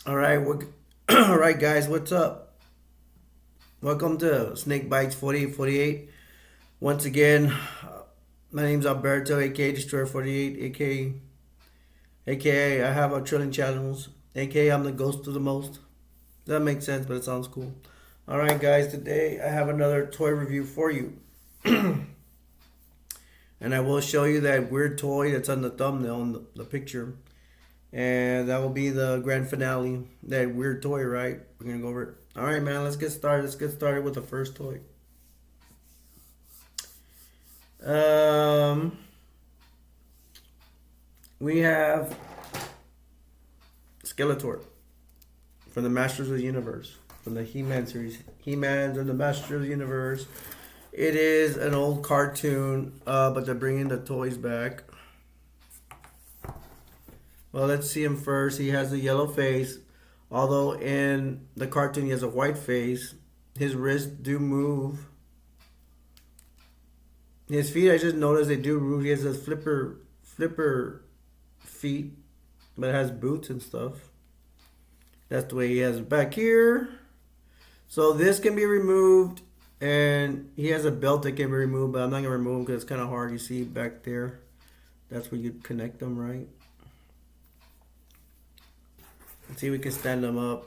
All right, all right, guys. What's up? Welcome to Snake Bites 4848. Once again, my name's Alberto, aka Destroyer 48, aka I have a trillion channels, aka I'm the ghost of the most. Does that make sense? But it sounds cool. All right, guys. Today I have another toy review for you, and I will show you that weird toy that's on the thumbnail in the picture. And that will be the grand finale. That weird toy, right? We're gonna go over it. All right, man. Let's get started. Let's get started with the first toy. Um, we have Skeletor from the Masters of the Universe, from the He-Man series. He-Man's and the Masters of the Universe. It is an old cartoon, but they're bringing the toys back. Well, let's see him first. He has a yellow face, although in the cartoon he has a white face. His wrists do move. His feet, I just noticed they do move. He has those flipper feet, but it has boots and stuff. That's the way he has it back here. So this can be removed, and he has a belt that can be removed, but I'm not gonna remove him because it's kind of hard. You see back there, that's where you connect them, right? Let's see if we can stand them up.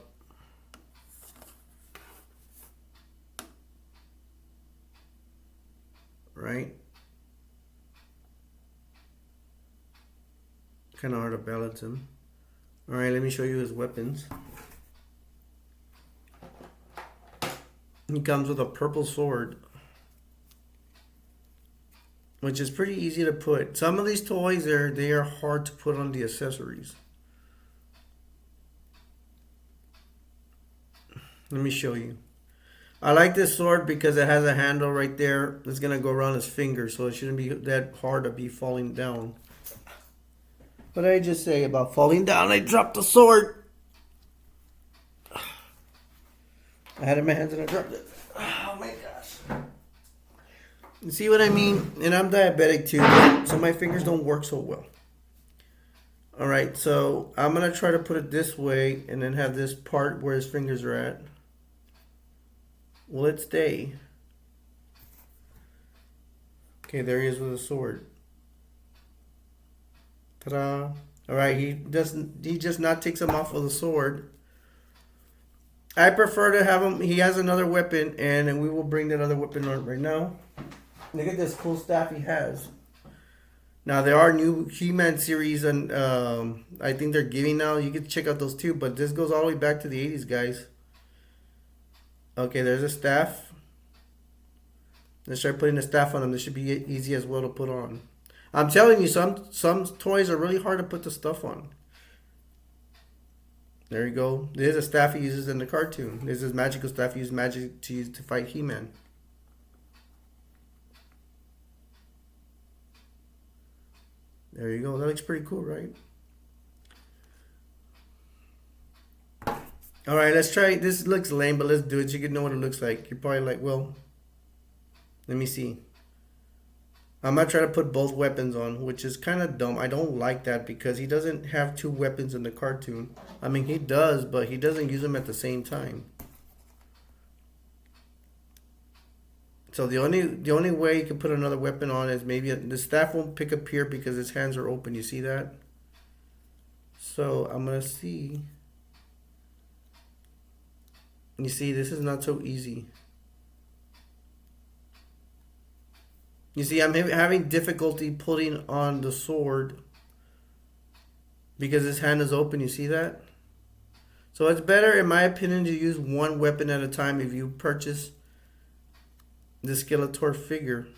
Right? Kind of hard to balance him. Alright, let me show you his weapons. He comes with a purple sword, which is pretty easy to put. Some of these toys, they are hard to put on the accessories. Let me show you. I like this sword because it has a handle right there that's going to go around his finger, so it shouldn't be that hard to be falling down. What did I just say about falling down? I dropped the sword. I had it in my hands and I dropped it. Oh my gosh. You see what I mean? And I'm diabetic too, so my fingers don't work so well. Alright, so I'm going to try to put it this way and then have this part where his fingers are at. Will it stay? Okay, there he is with a sword. Ta-da! All right, he just not takes him off with a sword. I prefer to have him. He has another weapon, and we will bring that other weapon on right now. Look at this cool staff he has. Now there are new He-Man series, and I think they're giving now. You can check out those too, but this goes all the way back to the 80s, guys. Okay, there's a staff. Let's start putting the staff on them. This should be easy as well to put on. I'm telling you, some toys are really hard to put the stuff on. There you go. There's a staff he uses in the cartoon. There's his magical staff he uses magic to use to fight He-Man. There you go. That looks pretty cool, right? All right, let's try. This looks lame, but let's do it. You can know what it looks like. You're probably like, well, let me see. I'm gonna try to put both weapons on, which is kind of dumb. I don't like that because he doesn't have two weapons in the cartoon. I mean, he does, but he doesn't use them at the same time. So the only way you can put another weapon on is maybe the staff won't pick up here because his hands are open. You see that? So I'm gonna see. You see, this is not so easy. You see, I'm having difficulty putting on the sword because his hand is open. You see that? So it's better, in my opinion, to use one weapon at a time if you purchase the Skeletor figure.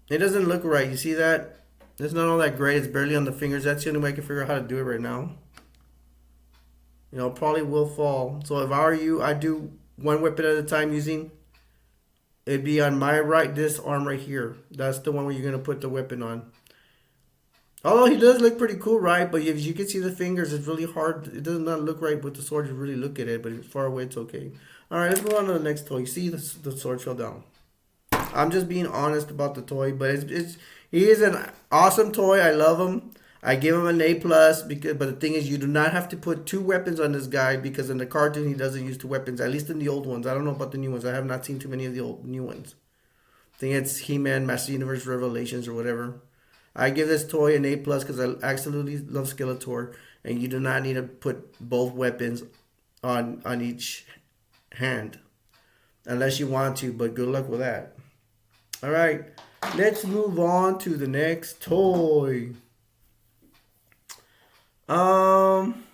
It doesn't look right. You see that? It's not all that great. It's barely on the fingers. That's the only way I can figure out how to do it right now. You know, probably will fall. So if I were you, I'd do one weapon at a time using. It'd be on my right, this arm right here. That's the one where you're going to put the weapon on. Although he does look pretty cool, right? But if you can see the fingers, it's really hard. It does not look right with the sword. You really look at it, but far away, it's okay. All right, let's move on to the next toy. You see the sword fell down. I'm just being honest about the toy, but he is an awesome toy. I love him. I give him an A plus because, but the thing is, you do not have to put 2 weapons on this guy because in the cartoon he doesn't use 2 weapons. At least in the old ones. I don't know about the new ones. I have not seen too many of the old new ones. I think it's He-Man, Master Universe Revelations or whatever. I give this toy an A plus because I absolutely love Skeletor, and you do not need to put both weapons on each hand unless you want to. But good luck with that. All right, let's move on to the next toy. I'm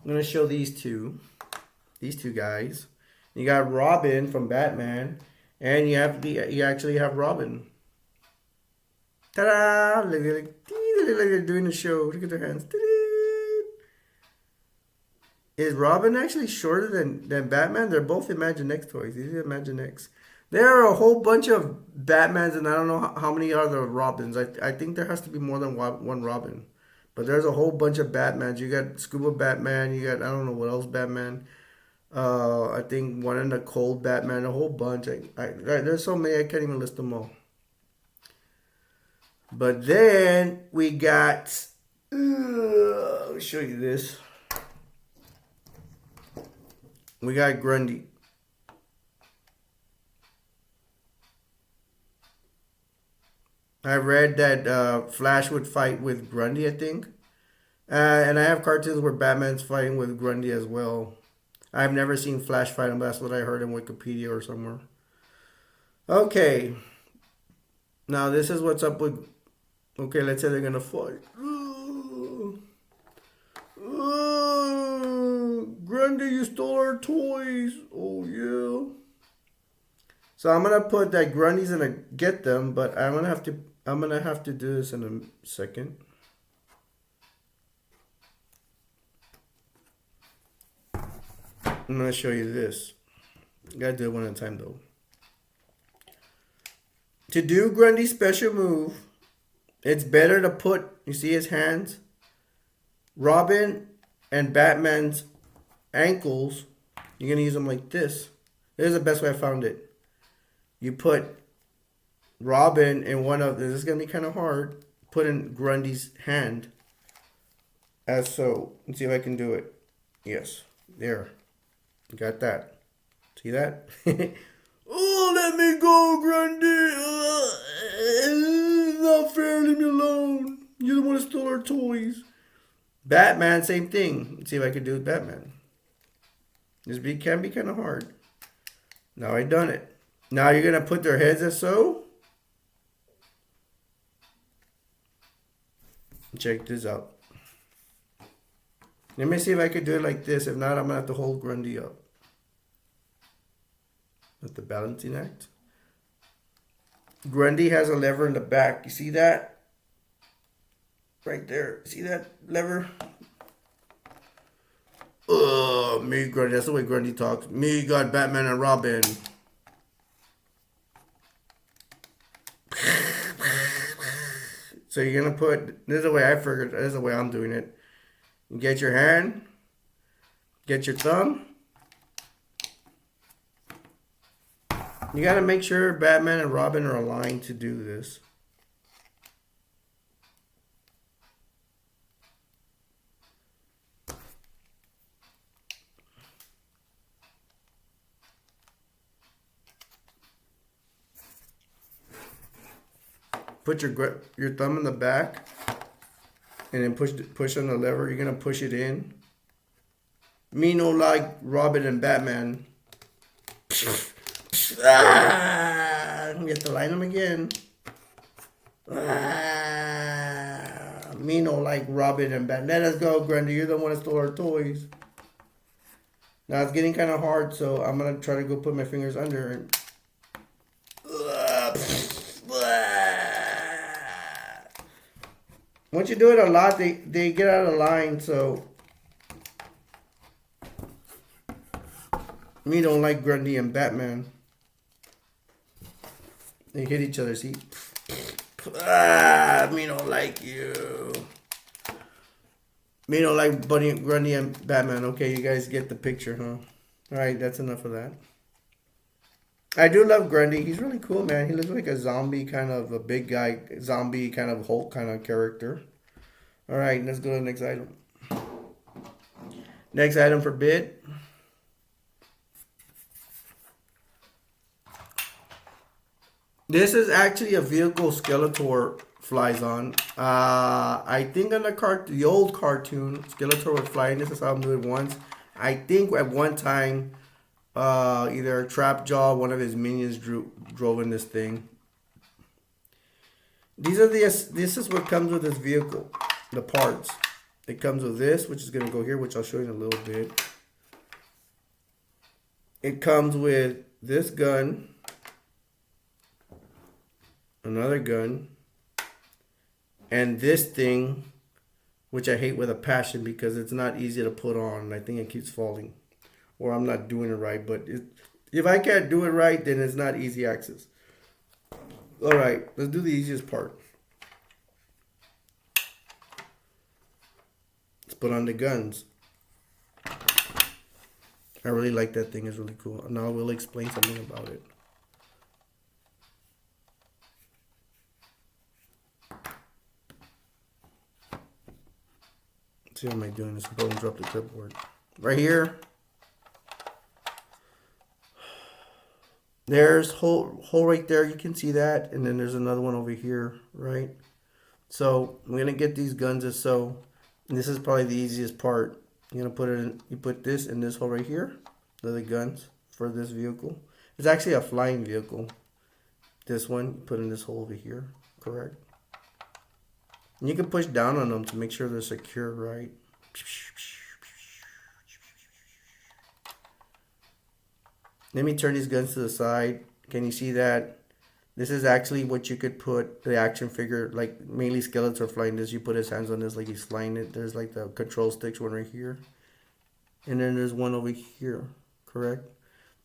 gonna show these two guys. You got Robin from Batman, and you actually have Robin. Ta-da! Look like they're doing the show. Look at their hands. Is Robin actually shorter than Batman? They're both Imaginext toys. These are Imaginext. There are a whole bunch of Batmans, and I don't know how many are the Robins. I think there has to be more than one Robin. But there's a whole bunch of Batmans. You got Scuba Batman. You got, I don't know what else Batman. I think one in the Cold Batman. A whole bunch. There's so many I can't even list them all. But then we got. I'll show you this. We got Grundy. I read that Flash would fight with Grundy, I think. And I have cartoons where Batman's fighting with Grundy as well. I've never seen Flash fight him, but that's what I heard in Wikipedia or somewhere. Okay. Now this is what's up with... Okay, let's say they're going to fight. Grundy, you stole our toys. Oh, yeah. So I'm going to put that Grundy's going to get them, but I'm going to have to do this in a second. I'm going to show you this. You got to do it one at a time, though. To do Grundy's special move, it's better to put, you see his hands? Robin and Batman's ankles, you're going to use them like this. This is the best way I found it. You put Robin in one of, this is going to be kind of hard, put in Grundy's hand as so. Let's see if I can do it. Yes, there. Got that. See that? Oh, let me go, Grundy. It's not fair. Leave me alone. You're the one who stole our toys. Batman, same thing. Let's see if I can do it with Batman. This can be kind of hard. Now I done it. Now you're going to put their heads as so. Check this out. Let me see if I could do it like this. If not, I'm going to have to hold Grundy up. With the balancing act. Grundy has a lever in the back. You see that? Right there. See that lever? Me, Grundy. That's the way Grundy talks. Me got Batman and Robin. So you're going to put... This is the way I figured. This is the way I'm doing it. You get your hand. Get your thumb. You got to make sure Batman and Robin are aligned to do this. Put your thumb in the back and then push on the lever. You're going to push it in. Me no like Robin and Batman. You have to line them again. Me no like Robin and Batman. Let us go, Grundy. You're the one that stole our toys. Now it's getting kind of hard, so I'm gonna try to go put my fingers under and. Once you do it a lot, they get out of line. So me don't like Grundy and Batman. They hit each other, see? Me don't like you. Me don't like Grundy and Batman. Okay, you guys get the picture, huh? Alright, that's enough of that. I do love Grundy. He's really cool, man. He looks like a zombie kind of a big guy, zombie kind of Hulk kind of character. All right, let's go to the next item. Next item for bid. This is actually a vehicle Skeletor flies on. I think on the old cartoon, Skeletor would fly in this. I saw him do it once. I think at one time, either Trapjaw, one of his minions, drove in this thing. This is what comes with this vehicle, the parts. It comes with this, which is gonna go here, which I'll show you in a little bit. It comes with this gun, another gun, and this thing, which I hate with a passion because it's not easy to put on. I think it keeps falling, or I'm not doing it right. But if I can't do it right, then it's not easy access. All right, let's do the easiest part. Let's put on the guns. I really like that thing. It's really cool. Now I will explain something about it. Let's see how am I doing this? Don't drop the clipboard. Right here. There's hole right there. You can see that. And then there's another one over here, right? So I'm gonna get these guns as so. And this is probably the easiest part. You're gonna put it in, you put this in this hole right here. They're the guns for this vehicle. It's actually a flying vehicle. This one, you put in this hole over here, correct? And you can push down on them to make sure they're secure, right? Let me turn these guns to the side. Can you see that? This is actually what you could put the action figure, like mainly Skeletor flying this. You put his hands on this like he's flying it. There's like the control sticks, one right here. And then there's one over here, correct?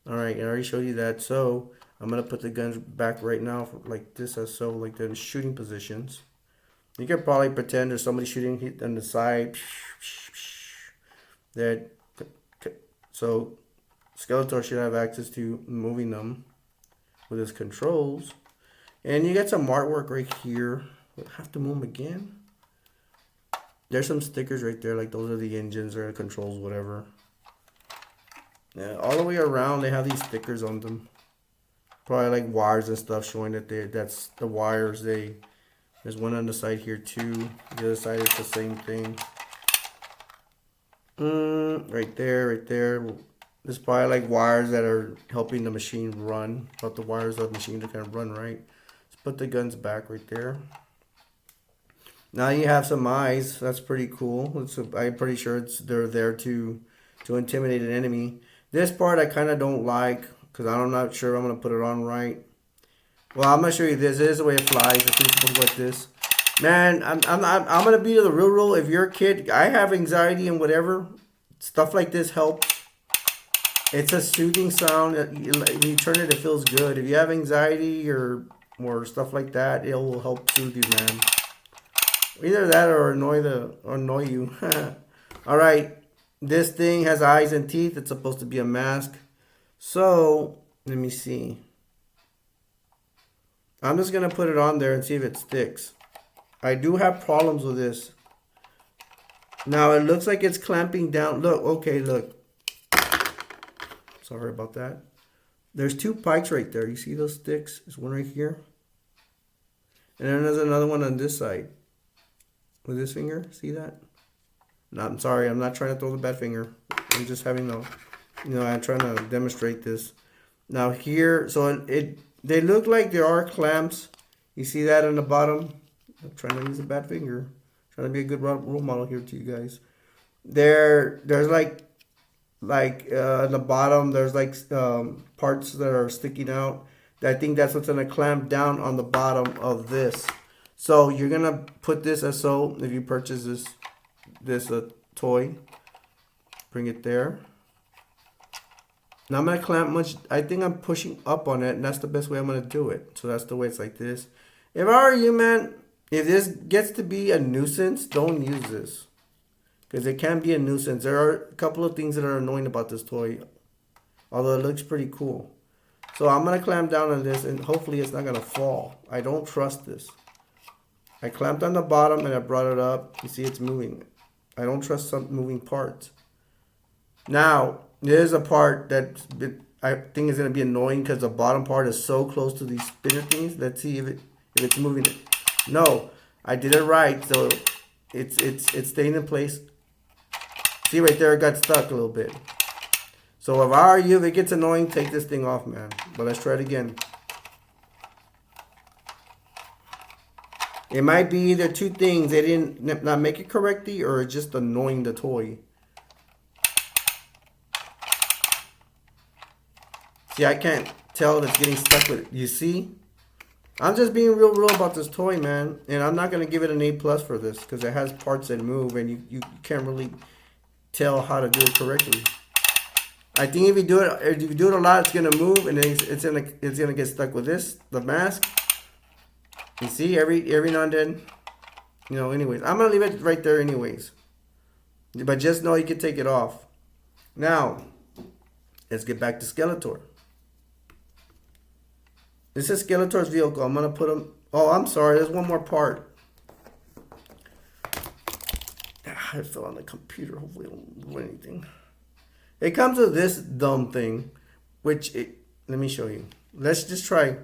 All right, I already showed you that. So I'm gonna put the guns back right now like this as so, like they're in shooting positions. You can probably pretend there's somebody shooting on the side. So Skeletor should have access to moving them with his controls. And you get some artwork right here. We'll have to move them again. There's some stickers right there, like those are the engines or the controls, whatever. Yeah, all the way around they have these stickers on them. Probably like wires and stuff showing that that's the wires. There's one on the side here too. The other side is the same thing. Right there. There's probably like wires that are helping the machine run. But the wires of the machine to kind of run, right? Let's put the guns back right there. Now you have some eyes. That's pretty cool. I'm pretty sure they're there to intimidate an enemy. This part I kind of don't like because I'm not sure I'm gonna put it on right. Well, I'm gonna show you this. This is the way it flies. It's supposed to look like this. Man, I'm gonna be the real rule. If you're a kid, I have anxiety and whatever. Stuff like this helps. It's a soothing sound. When you turn it, it feels good. If you have anxiety or stuff like that, it will help soothe you, man. Either that or annoy you. All right, this thing has eyes and teeth. It's supposed to be a mask. So let me see. I'm just gonna put it on there and see if it sticks. I do have problems with this. Now it looks like it's clamping down. Look, okay, look. Sorry about that. There's two pikes right there. You see those sticks? There's one right here. And then there's another one on this side. With this finger, see that? No, I'm sorry, I'm not trying to throw the bad finger. I'm just having I'm trying to demonstrate this. Now here, so they look like there are clamps. You see that on the bottom? I'm trying to use a bad finger. I'm trying to be a good role model here to you guys. There's like on the bottom, there's like parts that are sticking out. I think that's what's gonna clamp down on the bottom of this. So you're gonna put this as so if you purchase this toy, bring it there. Now I'm gonna clamp much. I think I'm pushing up on it, and that's the best way I'm gonna do it. So that's the way it's like this. If I were you, man, if this gets to be a nuisance, don't use this, because it can be a nuisance. There are a couple of things that are annoying about this toy, although it looks pretty cool. So So I'm going to clamp down on this and hopefully it's not going to fall. I don't trust this. I clamped on the bottom and I brought it up. You see it's moving. I don't trust some moving parts. Now, there's a part that I think is going to be annoying because the bottom part is so close to these spinner things. Let's see if it's moving it. No, I did it right. So it's staying in place. See right there, it got stuck a little bit. So if I were you, if it gets annoying, take this thing off, man. But let's try it again. It might be either two things. They didn't not make it correctly or it's just annoying the toy. See, I can't tell if it's getting stuck with it. You see? I'm just being real about this toy, man. And I'm not going to give it an A+ for this because it has parts that move and you can't really tell how to do it correctly. I think if you do it a lot, it's gonna move and then it's gonna get stuck with this, the mask. You see, every now and then, you know. Anyways, I'm gonna leave it right there, anyways. But just know you can take it off. Now, let's get back to Skeletor. This is Skeletor's vehicle. I'm gonna put him. Oh, I'm sorry. There's one more part. I fell on the computer. Hopefully, I don't do anything. It comes with this dumb thing, let me show you. Let's just try.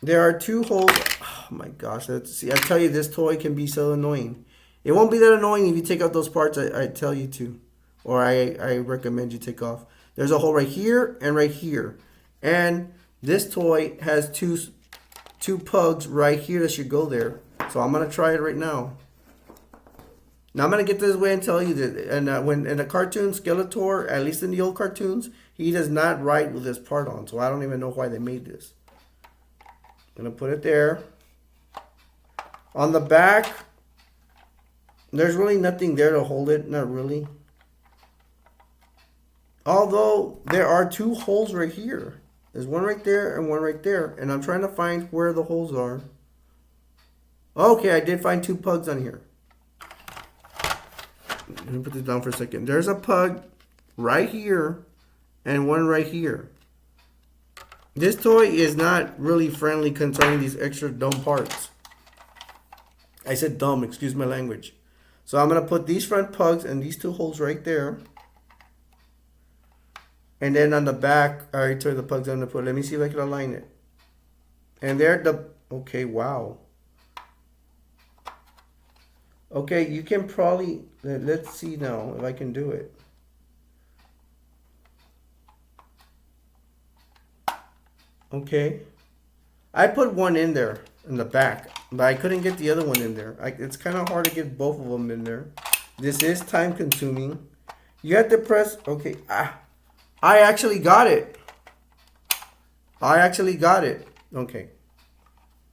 There are two holes. Oh my gosh. See, I tell you, this toy can be so annoying. It won't be that annoying if you take out those parts I tell you to. Or I recommend you take off. There's a hole right here and right here. And this toy has two pugs right here that should go there. So I'm going to try it right now. Now I'm going to get this way and tell you that when in a cartoon, Skeletor, at least in the old cartoons, he does not ride with this part on. So I don't even know why they made this. I'm going to put it there. On the back, there's really nothing there to hold it. Not really. Although there are two holes right here. There's one right there and one right there. And I'm trying to find where the holes are. Okay, I did find two pugs on here. Let me put this down for a second. There's a pug right here and one right here. This toy is not really friendly concerning these extra dumb parts. I said dumb, excuse my language. So I'm going to put these front pugs and these two holes right there. And then on the back, I already told the pugs I'm going to put. Let me see if I can align it. And there, okay, wow. Okay, you can probably, let's see now if I can do it. Okay. I put one in there in the back, but I couldn't get the other one in there. It's kind of hard to get both of them in there. This is time consuming. You have to press, okay. I actually got it. Okay.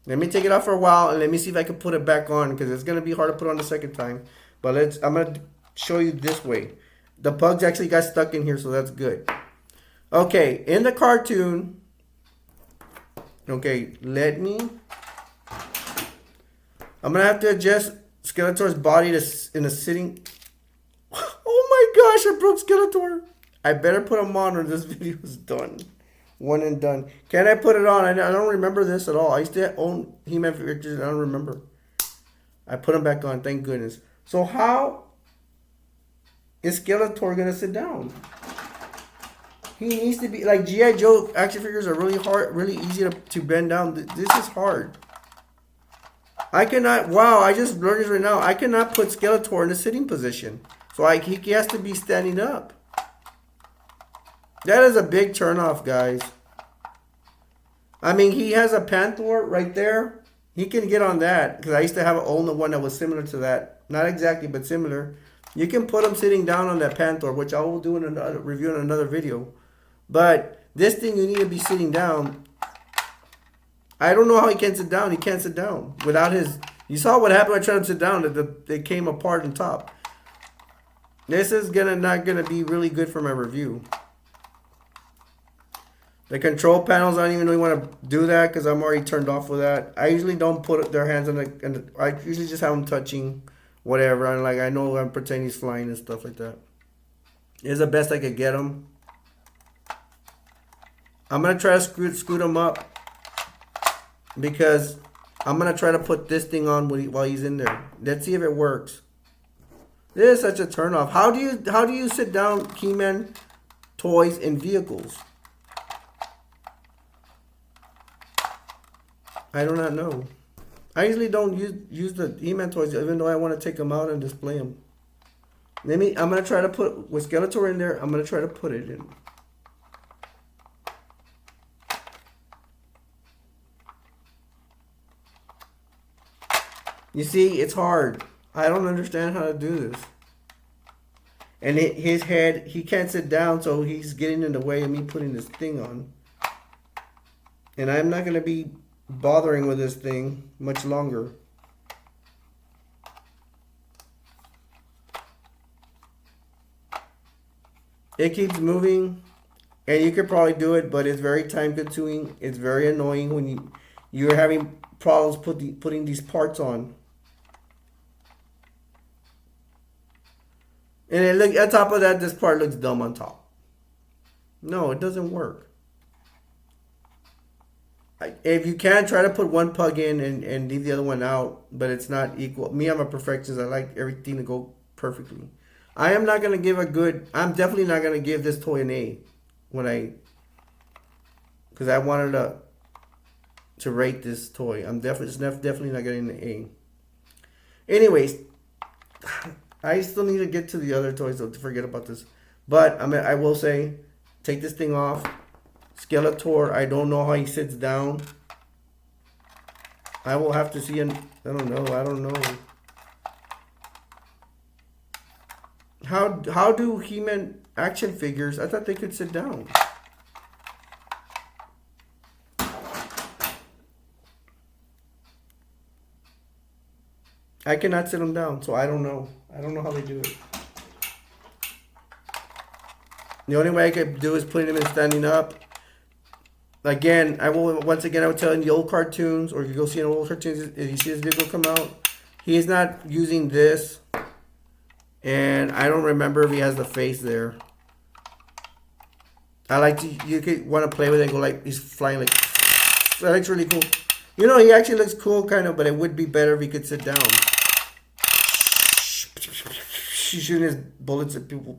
Let me take it off for a while and let me see if I can put it back on because it's going to be hard to put on the second time. But I'm going to show you this way. The pugs actually got stuck in here, so that's good. Okay, in the cartoon. Okay, I'm going to have to adjust Skeletor's body in a sitting. Oh my gosh, I broke Skeletor. I better put him on or this video is done. One and done. Can I put it on? I don't remember this at all. I used to own He-Man figures. I don't remember. I put him back on. Thank goodness. So how is Skeletor going to sit down? He needs to be... Like G.I. Joe action figures are really hard, really easy to bend down. This is hard. I cannot... Wow, I just learned this right now. I cannot put Skeletor in a sitting position. So he has to be standing up. That is a big turnoff, guys. I mean, he has a Panther right there. He can get on that because I used to own the one that was similar to that. Not exactly, but similar. You can put him sitting down on that Panther, which I will do in another review in another video. But this thing, you need to be sitting down. I don't know how he can sit down. He can't sit down without his... You saw what happened when I tried to sit down. They came apart on top. This is not gonna be really good for my review. The control panels, I don't even really want to do that because I'm already turned off with that. I usually don't put their hands on I usually just have them touching whatever. And I know I'm pretending he's flying and stuff like that. It's the best I could get him. I'm going to try to scoot him up because I'm going to try to put this thing on while he's in there. Let's see if it works. This is such a turnoff. How do you sit down He-Man toys in vehicles? I do not know. I usually don't use the He-Man toys, even though I want to take them out and display them. I'm going to try to put, with Skeletor in there, I'm going to try to put it in. You see, it's hard. I don't understand how to do this. And his head, he can't sit down, so he's getting in the way of me putting this thing on. And I'm not going to be bothering with this thing much longer. It keeps moving, and you could probably do it, but it's very time consuming. It's very annoying when you're having problems putting these parts on. And look on top of that, this part looks dumb on top. No, it doesn't work. If you can, try to put one plug in and leave the other one out, but it's not equal. Me, I'm a perfectionist. I like everything to go perfectly. I am not going to give I'm definitely not going to give this toy an A because I wanted to rate this toy. It's definitely not getting an A. Anyways, I still need to get to the other toys, so forget about this. But I will say, take this thing off. Skeletor, I don't know how he sits down. I will have to see him. I don't know. How do He-Man action figures? I thought they could sit down. I cannot sit them down, so I don't know. I don't know how they do it. The only way I could do is putting him in standing up. Again, I will tell you the old cartoons, or if you go see an old cartoons, if you see this vehicle come out, he is not using this. And I don't remember if he has the face there. You could want to play with it and go like, he's flying like, that looks really cool. You know, he actually looks cool kind of, but it would be better if he could sit down. He's shooting his bullets at people.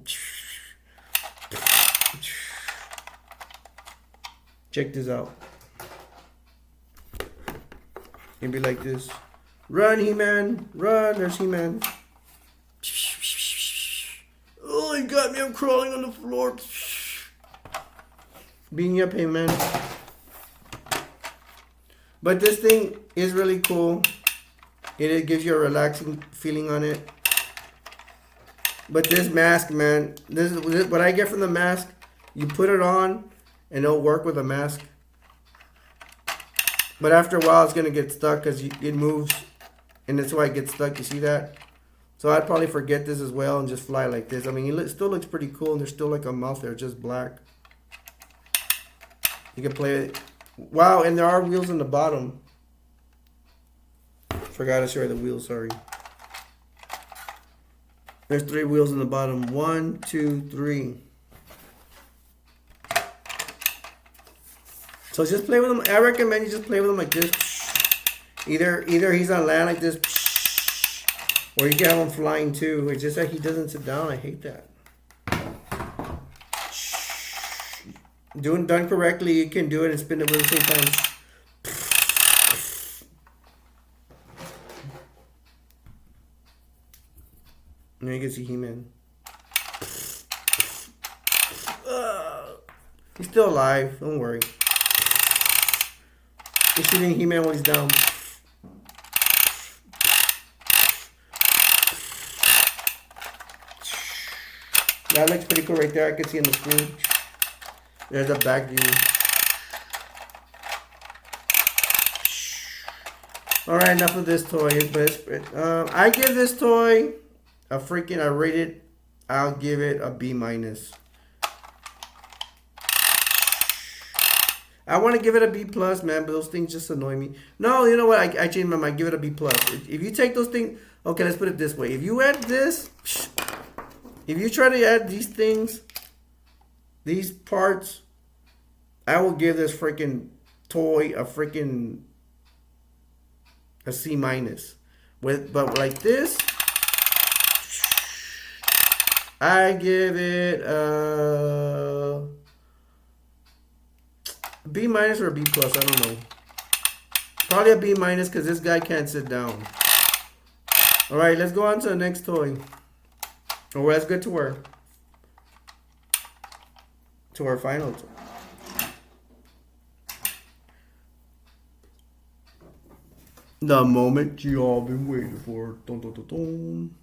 Check this out. It'd be like this. Run, He-Man. Run. There's He-Man. Oh, he got me. I'm crawling on the floor. Beating you up, He-Man. But this thing is really cool. It gives you a relaxing feeling on it. But this mask, man. This is what I get from the mask. You put it on, and it'll work with a mask. But after a while, it's going to get stuck because it moves. And that's why it gets stuck. You see that? So I'd probably forget this as well and just fly like this. I mean, it still looks pretty cool. And there's still like a mouth there, just black. You can play it. Wow, and there are wheels on the bottom. Forgot to show you the wheels, sorry. There's 3 wheels on the bottom. 1, 2, 3. So just play with them. I recommend you just play with them like this. Either he's on land like this, or you can have him flying too. It's just that he doesn't sit down. I hate that. Done correctly, you can do it and spin the wheel at the same time. Now you can see He-Man. He's still alive. Don't worry. He's shooting He-Man while he's down. That looks pretty cool right there. I can see on the screen. There's a back view. Alright, enough of this toy. I give this toy I'll give it a B-. I want to give it a B+, man, but those things just annoy me. No, you know what? I changed my mind. Give it a B+. If you take those things... Okay, let's put it this way. If you add this... If you try to add these things... These parts... I will give this freaking toy a C minus. But like this, I give it a B minus or a B plus. I don't know. Probably a B minus because this guy can't sit down. All right, let's go on to the next toy. Oh, let's get to our final toy. The moment you all been waiting for. Dun, dun, dun, dun.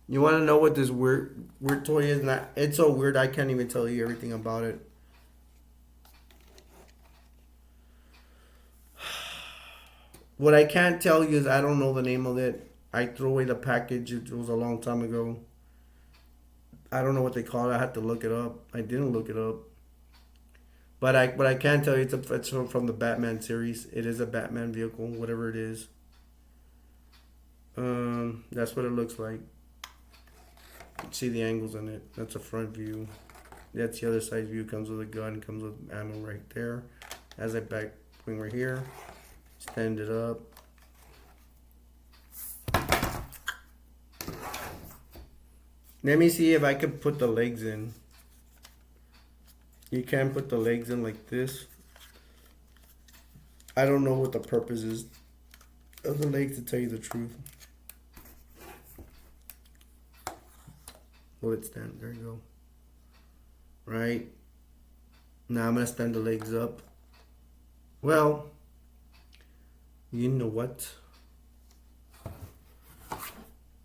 You want to know what this weird toy is? Not. It's so weird I can't even tell you everything about it. What I can't tell you is I don't know the name of it. I threw away the package. It was a long time ago. I don't know what they call it. I had to look it up. I didn't look it up. But I can tell you it's from the Batman series. It is a Batman vehicle, whatever it is. That's what it looks like. See the angles in it. That's a front view. That's the other side view. Comes with a gun. Comes with ammo right there. Has a back wing right here. Stand it up. Let me see if I can put the legs in. You can put the legs in like this. I don't know what the purpose is of the legs, to tell you the truth. Will it stand? There you go. Right. Now I'm going to stand the legs up. Well, you know what?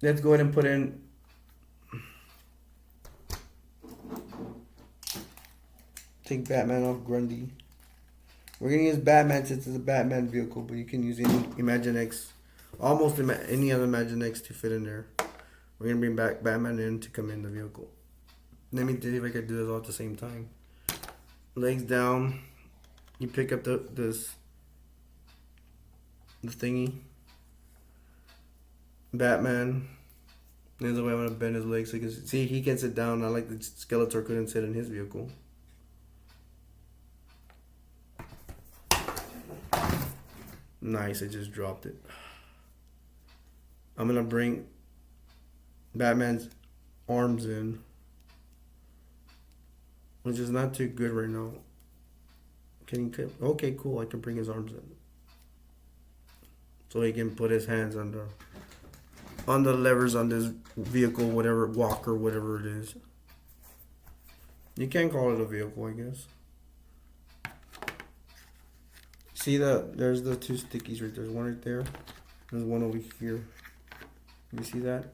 Let's go ahead and put in take Batman off Grundy. We're gonna use Batman since it's a Batman vehicle, but you can use any Imaginext, almost any other Imaginext to fit in there. We're gonna bring back Batman in to come in the vehicle. Let me see if I can do this all at the same time. Legs down. You pick up the thingy. Batman. There's the way I'm gonna bend his legs so you can see he can sit down. Not like the Skeletor couldn't sit in his vehicle. Nice, I just dropped it. I'm gonna bring Batman's arms in, which is not too good right now. Can you? Okay, cool. I can bring his arms in, so he can put his hands on the levers on this vehicle, whatever walker, whatever it is. You can call it a vehicle, I guess. See there's the two stickies right there. There's one right there. There's one over here. You see that?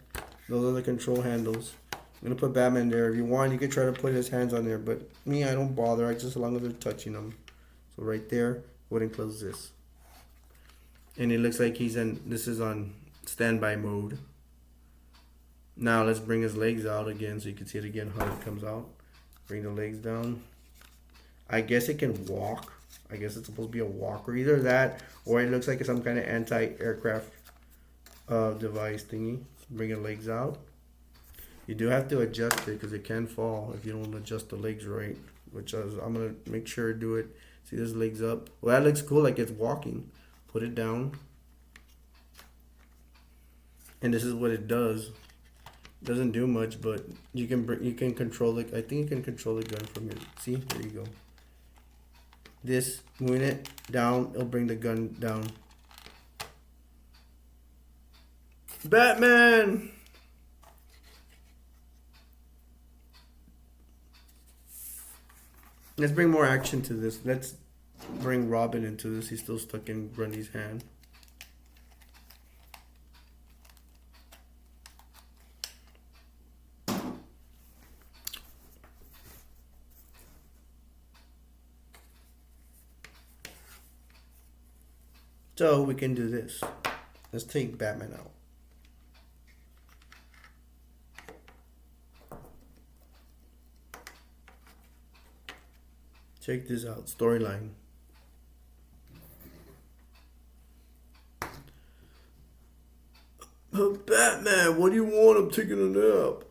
Those are the control handles. I'm gonna put Batman there. If you want, you can try to put his hands on there, but me, I don't bother. I just, as long as they're touching them. So right there, go ahead and close this. And it looks like this is on standby mode. Now let's bring his legs out again so you can see it again how it comes out. Bring the legs down. I guess it can walk. I guess it's supposed to be a walker. Either that or it looks like some kind of anti-aircraft device thingy. Bring the legs out. You do have to adjust it because it can fall if you don't adjust the legs right. Which I'm going to make sure to do it. See those legs up? Well, that looks cool, like it's walking. Put it down. And this is what it does. Doesn't do much, but you can control it. I think you can control the gun from here. See, there you go. This, moving it down, it'll bring the gun down. Batman! Let's bring more action to this. Let's bring Robin into this. He's still stuck in Grundy's hand. So we can do this. Let's take Batman out. Check this out. Storyline. Batman, what do you want? I'm taking a nap.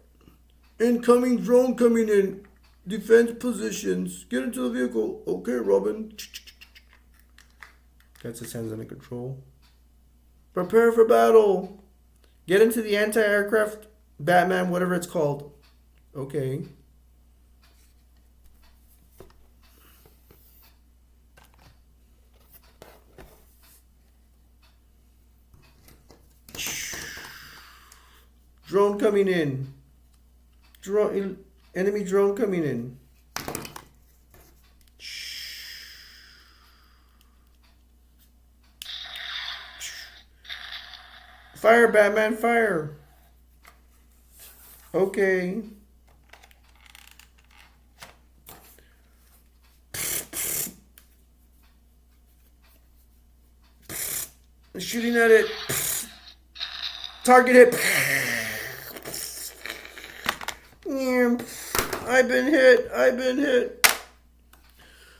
Incoming drone coming in. Defense positions. Get into the vehicle. Okay, Robin. Gets his hands under control. Prepare for battle. Get into the anti-aircraft Batman, whatever it's called. Okay. Drone coming in. Enemy drone coming in. Fire, Batman, fire. Okay. Shooting at it. Target hit. I've been hit.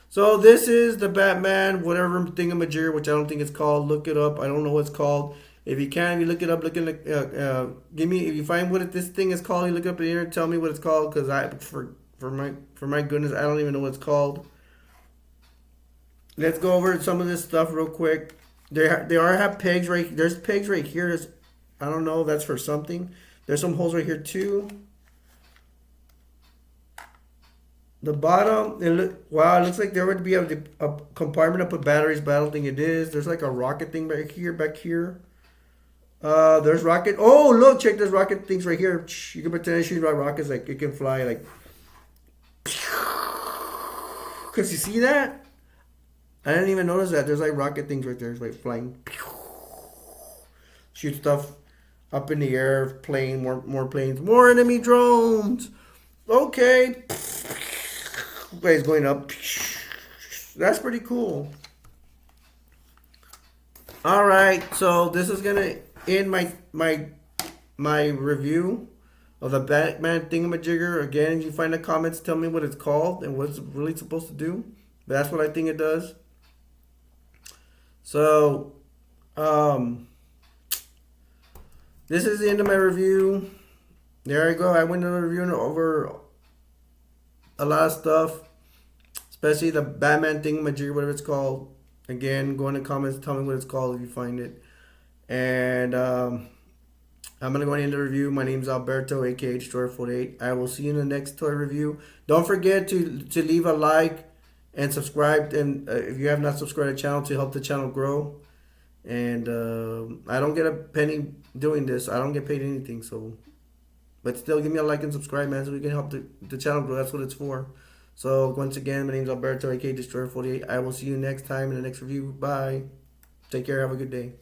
So this is the Batman, whatever thingamajigger, which I don't think it's called. Look it up. I don't know what it's called. If you can, you look it up. Look in the, give me, if you find what this thing is called, you look up in here and tell me what it's called. Because for my goodness, I don't even know what it's called. Let's go over some of this stuff real quick. They have pegs right. There's pegs right here. I don't know. That's for something. There's some holes right here too. The bottom, it looks like there would be a compartment to put batteries, but I don't think it is. There's like a rocket thing back here. There's rocket. Oh, look, check, there's rocket things right here. You can pretend to shoot rockets, like it can fly, like. Cause you see that? I didn't even notice that. There's like rocket things right there. It's like flying. Shoot stuff up in the air, plane, more planes, more enemy drones. Okay. Guys going up. That's pretty cool. All right, so this is gonna end my review of the Batman thingamajigger. Again, if you find the comments, tell me what it's called and what it's really supposed to do. That's what I think it does. So, this is the end of my review. There I go. I went over reviewing over a lot of stuff, especially the Batman thingamajigger, whatever it's called. Again, go in the comments, tell me what it's called if you find it. And I'm going to go into the review. My name's Alberto, aka Destroyer48. I will see you in the next toy review. Don't forget to leave a like and subscribe. And if you have not subscribed to the channel, to help the channel grow. And I don't get a penny doing this. I don't get paid anything. So, but still, give me a like and subscribe, man, so we can help the channel grow. That's what it's for. So, once again, my name's Alberto, aka Destroyer48. I will see you next time in the next review. Bye. Take care. Have a good day.